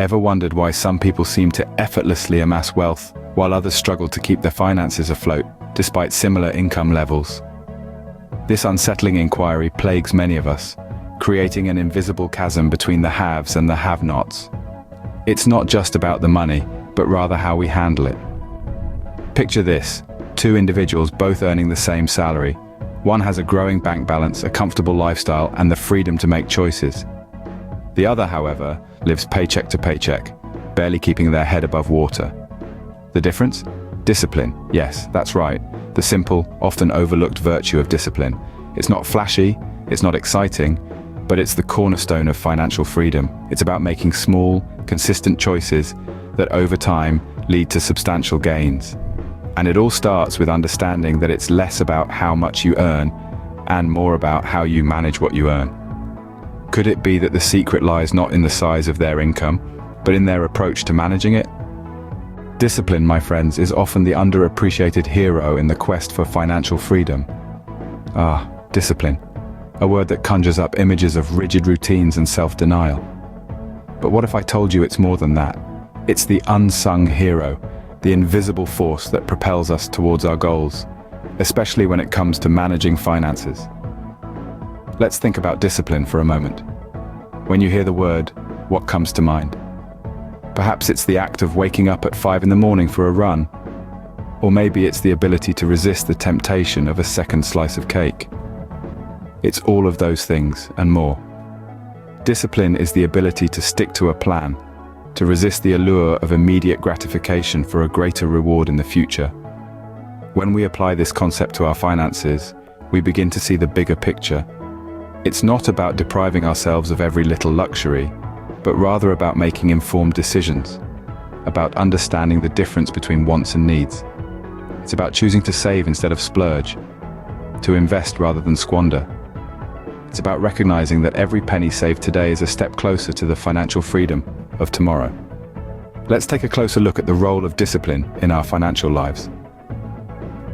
Ever wondered why some people seem to effortlessly amass wealth, while others struggle to keep their finances afloat, despite similar income levels? This unsettling inquiry plagues many of us, creating an invisible chasm between the haves and the have-nots. It's not just about the money, but rather how we handle it. Picture this: two individuals both earning the same salary. One has a growing bank balance, a comfortable lifestyle, and the freedom to make choices. The other, however, lives paycheck to paycheck, barely keeping their head above water. The difference? Discipline. Yes, that's right. The simple, often overlooked virtue of discipline. It's not flashy, it's not exciting, but it's the cornerstone of financial freedom. It's about making small, consistent choices that over time lead to substantial gains. And it all starts with understanding that it's less about how much you earn and more about how you manage what you earn. Could it be that the secret lies not in the size of their income, but in their approach to managing it? Discipline, my friends, is often the underappreciated hero in the quest for financial freedom. Discipline. A word that conjures up images of rigid routines and self-denial. But what if I told you it's more than that? It's the unsung hero, the invisible force that propels us towards our goals, especially when it comes to managing finances. Let's think about discipline for a moment. When you hear the word, what comes to mind? Perhaps it's the act of waking up at 5 in the morning for a run, or maybe it's the ability to resist the temptation of a second slice of cake. It's all of those things and more. Discipline is the ability to stick to a plan, to resist the allure of immediate gratification for a greater reward in the future. When we apply this concept to our finances, we begin to see the bigger picture. It's not about depriving ourselves of every little luxury, but rather about making informed decisions, about understanding the difference between wants and needs. It's about choosing to save instead of splurge, to invest rather than squander. It's about recognizing that every penny saved today is a step closer to the financial freedom of tomorrow. Let's take a closer look at the role of discipline in our financial lives.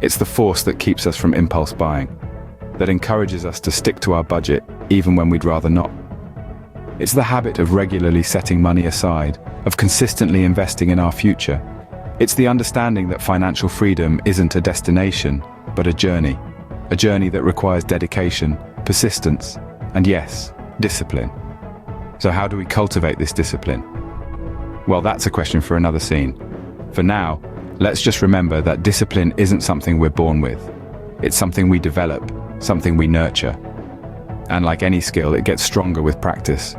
It's the force that keeps us from impulse buying, that encourages us to stick to our budget even when we'd rather not. It's the habit of regularly setting money aside, of consistently investing in our future. It's the understanding that financial freedom isn't a destination, but a journey that requires dedication, persistence, and yes, discipline. So how do we cultivate this discipline? Well, that's a question for another scene. For now, let's just remember that discipline isn't something we're born with. It's something we develop, something we nurture. And like any skill, it gets stronger with practice.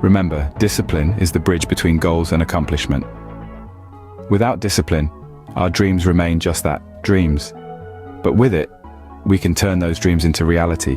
Remember, discipline is the bridge between goals and accomplishment. Without discipline, our dreams remain just that, dreams. But with it, we can turn those dreams into reality,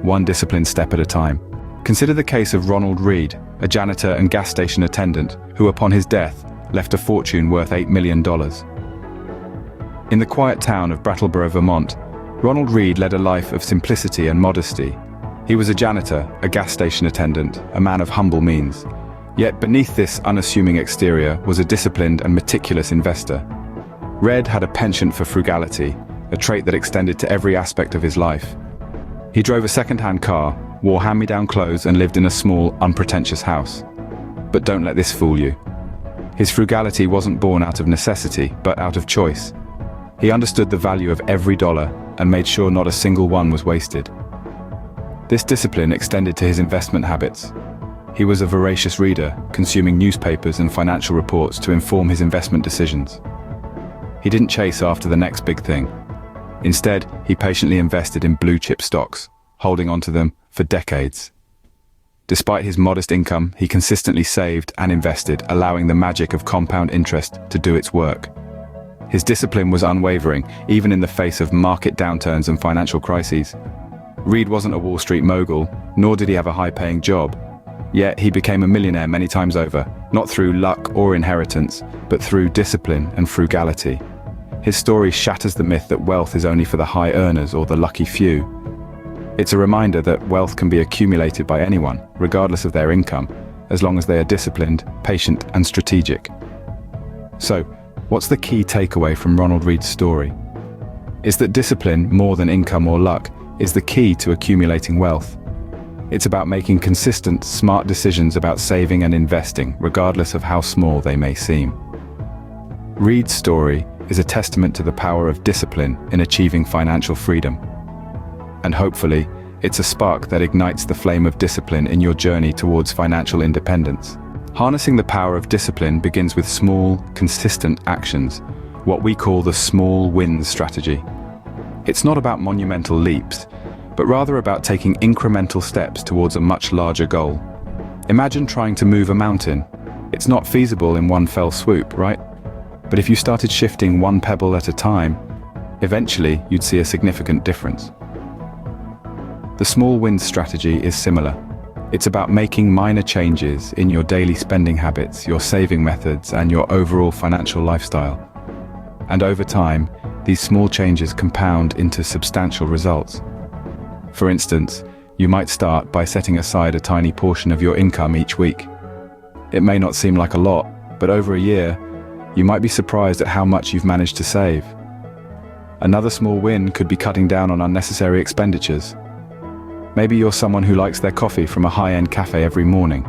one disciplined step at a time. Consider the case of Ronald Reed, a janitor and gas station attendant who upon his death left a fortune worth $8 million. In the quiet town of Brattleboro, Vermont, Ronald Reed led a life of simplicity and modesty. He was a janitor, a gas station attendant, a man of humble means. Yet beneath this unassuming exterior was a disciplined and meticulous investor. Red had a penchant for frugality, a trait that extended to every aspect of his life. He drove a second-hand car, wore hand-me-down clothes, and lived in a small, unpretentious house. But don't let this fool you. His frugality wasn't born out of necessity, but out of choice. He understood the value of every dollar and made sure not a single one was wasted. This discipline extended to his investment habits. He was a voracious reader, consuming newspapers and financial reports to inform his investment decisions. He didn't chase after the next big thing. Instead, he patiently invested in blue-chip stocks, holding onto them for decades. Despite his modest income, he consistently saved and invested, allowing the magic of compound interest to do its work. His discipline was unwavering, even in the face of market downturns and financial crises. Reed wasn't a Wall Street mogul, nor did he have a high-paying job. Yet he became a millionaire many times over, not through luck or inheritance, but through discipline and frugality. His story shatters the myth that wealth is only for the high earners or the lucky few. It's a reminder that wealth can be accumulated by anyone, regardless of their income, as long as they are disciplined, patient, and strategic. So, what's the key takeaway from Ronald Reed's story? It's that discipline, more than income or luck, is the key to accumulating wealth. It's about making consistent, smart decisions about saving and investing, regardless of how small they may seem. Reed's story is a testament to the power of discipline in achieving financial freedom. And hopefully, it's a spark that ignites the flame of discipline in your journey towards financial independence. Harnessing the power of discipline begins with small, consistent actions, what we call the small wins strategy. It's not about monumental leaps, but rather about taking incremental steps towards a much larger goal. Imagine trying to move a mountain. It's not feasible in one fell swoop, right? But if you started shifting one pebble at a time, eventually you'd see a significant difference. The small wins strategy is similar. It's about making minor changes in your daily spending habits, your saving methods, and your overall financial lifestyle. And over time, these small changes compound into substantial results. For instance, you might start by setting aside a tiny portion of your income each week. It may not seem like a lot, but over a year, you might be surprised at how much you've managed to save. Another small win could be cutting down on unnecessary expenditures. Maybe you're someone who likes their coffee from a high-end cafe every morning.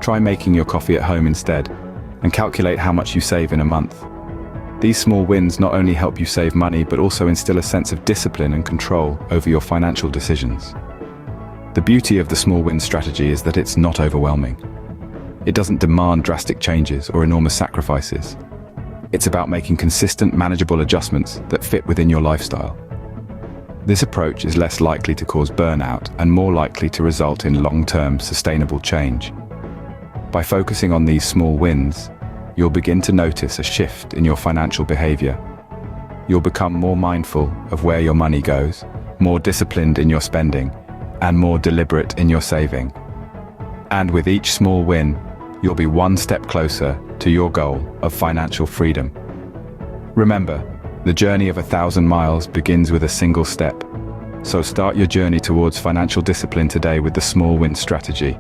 Try making your coffee at home instead, and calculate how much you save in a month. These small wins not only help you save money, but also instill a sense of discipline and control over your financial decisions. The beauty of the small win strategy is that it's not overwhelming. It doesn't demand drastic changes or enormous sacrifices. It's about making consistent, manageable adjustments that fit within your lifestyle. This approach is less likely to cause burnout and more likely to result in long-term, sustainable change. By focusing on these small wins, you'll begin to notice a shift in your financial behavior. You'll become more mindful of where your money goes, more disciplined in your spending, and more deliberate in your saving. And with each small win, you'll be one step closer to your goal of financial freedom. Remember, the journey of 1,000 miles begins with a single step. So start your journey towards financial discipline today with the small win strategy.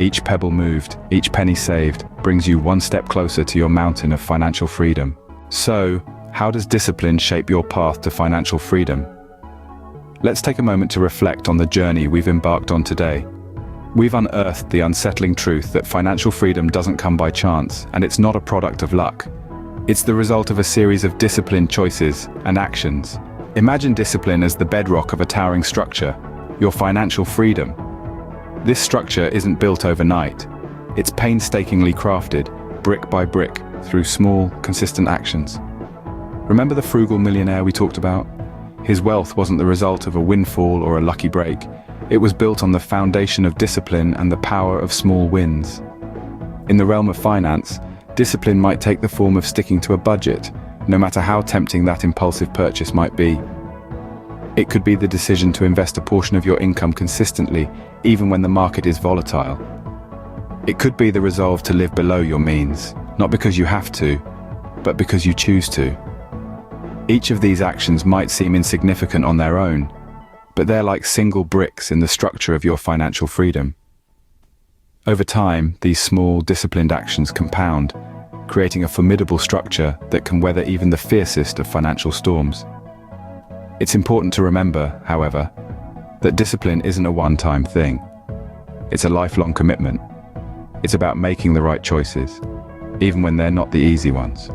Each pebble moved, each penny saved, brings you one step closer to your mountain of financial freedom. So, how does discipline shape your path to financial freedom? Let's take a moment to reflect on the journey we've embarked on today. We've unearthed the unsettling truth that financial freedom doesn't come by chance, and it's not a product of luck. It's the result of a series of disciplined choices and actions. Imagine discipline as the bedrock of a towering structure, your financial freedom. This structure isn't built overnight. It's painstakingly crafted, brick by brick, through small, consistent actions. Remember the frugal millionaire we talked about? His wealth wasn't the result of a windfall or a lucky break. It was built on the foundation of discipline and the power of small wins. In the realm of finance, discipline might take the form of sticking to a budget, no matter how tempting that impulsive purchase might be. It could be the decision to invest a portion of your income consistently, even when the market is volatile. It could be the resolve to live below your means, not because you have to, but because you choose to. Each of these actions might seem insignificant on their own, but they're like single bricks in the structure of your financial freedom. Over time, these small, disciplined actions compound, creating a formidable structure that can weather even the fiercest of financial storms. It's important to remember, however, that discipline isn't a one-time thing. It's a lifelong commitment. It's about making the right choices, even when they're not the easy ones.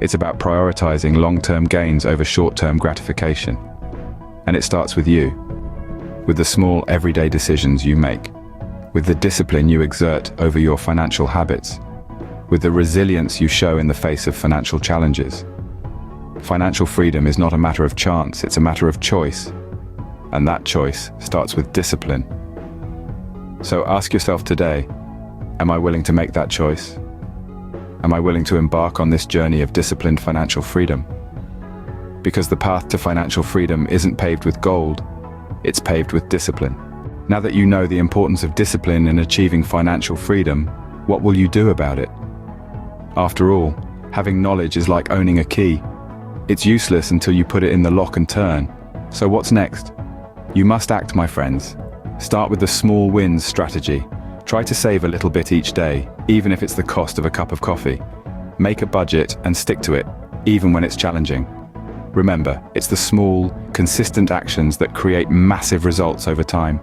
It's about prioritizing long-term gains over short-term gratification. And it starts with you, with the small everyday decisions you make, with the discipline you exert over your financial habits, with the resilience you show in the face of financial challenges. Financial freedom is not a matter of chance, it's a matter of choice. And that choice starts with discipline. So ask yourself today, am I willing to make that choice? Am I willing to embark on this journey of disciplined financial freedom? Because the path to financial freedom isn't paved with gold, it's paved with discipline. Now that you know the importance of discipline in achieving financial freedom, what will you do about it? After all, having knowledge is like owning a key. It's useless until you put it in the lock and turn. So what's next? You must act, my friends. Start with the small wins strategy. Try to save a little bit each day, even if it's the cost of a cup of coffee. Make a budget and stick to it, even when it's challenging. Remember, it's the small, consistent actions that create massive results over time.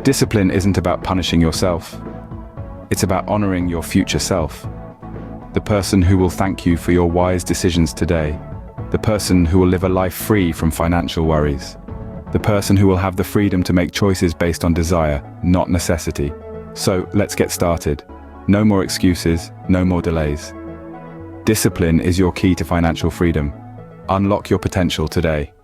Discipline isn't about punishing yourself. It's about honoring your future self. The person who will thank you for your wise decisions today. The person who will live a life free from financial worries. The person who will have the freedom to make choices based on desire, not necessity. So, let's get started. No more excuses, no more delays. Discipline is your key to financial freedom. Unlock your potential today.